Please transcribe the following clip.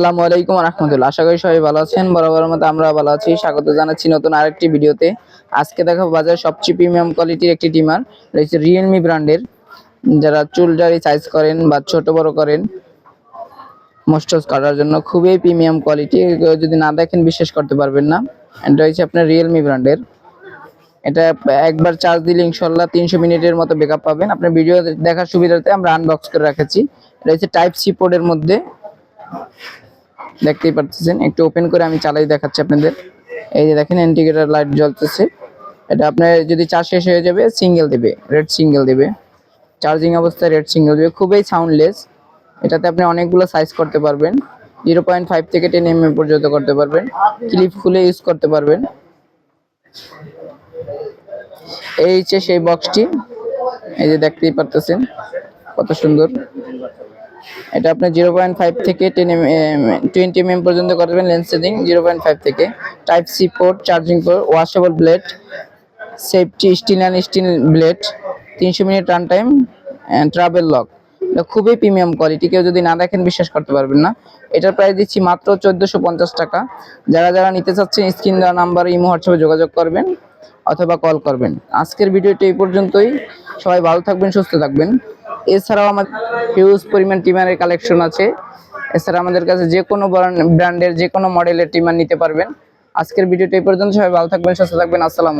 আসসালামু আলাইকুম ওয়া রাহমাতুল্লাহ। আশা করি সবাই ভালো আছেন। বরাবরের মতো আমরা ভালো আছি। স্বাগত জানাচ্ছি নতুন আরেকটি ভিডিওতে। আজকে দেখাবো বাজারের সবচেয়ে প্রিমিয়াম কোয়ালিটির একটি ট্রিমার, রয়েছে রিয়েলমি ব্র্যান্ডের। যারা চুল দাড়ি সাইজ করেন বা ছোট বড় করেন, মোস্টস কাটার জন্য খুবই প্রিমিয়াম কোয়ালিটি। যদি না দেখেন বিশ্বাস করতে পারবেন না। এটা হচ্ছে আপনার রিয়েলমি ব্র্যান্ডের। এটা একবার চার্জ দিলে ইনশাআল্লাহ 300 মিনিটের মতো ব্যাকআপ পাবেন। আপনার ভিডিও দেখার সুবিধার্থে আমরা আনবক্স করে রেখেছি। এটা হচ্ছে টাইপ সি পোর্টের মধ্যে, দেখতেই পাচ্ছেন। একটু ওপেন করে আমি চালাই দেখাচ্ছি আপনাদের। এই যে দেখেন ইন্ডিকেটর লাইট জ্বলতেছে। এটা আপনার যদি চার্জ শেষ হয়ে যাবে সিঙ্গেল দিবে, রেড সিঙ্গেল দিবে। চার্জিং অবস্থায় রেড সিঙ্গেল দিবে, খুবই সাউন্ডলেস। এটাতে আপনি অনেকগুলো সাইজ করতে পারবেন। 0.5 থেকে 10 mm পর্যন্ত করতে পারবেন। ক্লিপ খুলে ইউজ করতে পারবেন। এই হচ্ছে সেই বক্সটি, এই যে দেখতেই পারতেছেন কত সুন্দর। এটা আপনি 0.5 থেকে 20 mm পর্যন্ত করবেন। লেন্স সেটিং 0.5 থেকে। Type C port, charging port, washable blade, safety steel and steel blade, 300 minute run time, travel lock. এটা খুবই প্রিমিয়াম কোয়ালিটি, কেউ যদি না দেখেন বিশ্বাস করতে পারবেন না। এটার প্রাইস দিচ্ছি মাত্র 1450 টাকা। যারা যারা নিতে চাচ্ছেন স্ক্রিন দেওয়া নাম্বার ইমো হোয়াটসঅ্যাপে যোগাযোগ করবেন অথবা কল করবেন। আজকের ভিডিওটি এই পর্যন্তই। সবাই ভালো থাকবেন, সুস্থ থাকবেন। এছাড়াও আমাদের হিউজ পরিমাণ টিমারের কালেকশন আছে। এছাড়া আমাদের কাছে যে কোনো ব্র্যান্ডের যে কোনো মডেলের টিমার নিতে পারবেন। আজকের ভিডিওটি এই পর্যন্ত। সবাই ভালো থাকবেন, সুস্থ থাকবেন। আসসালামু আলাইকুম।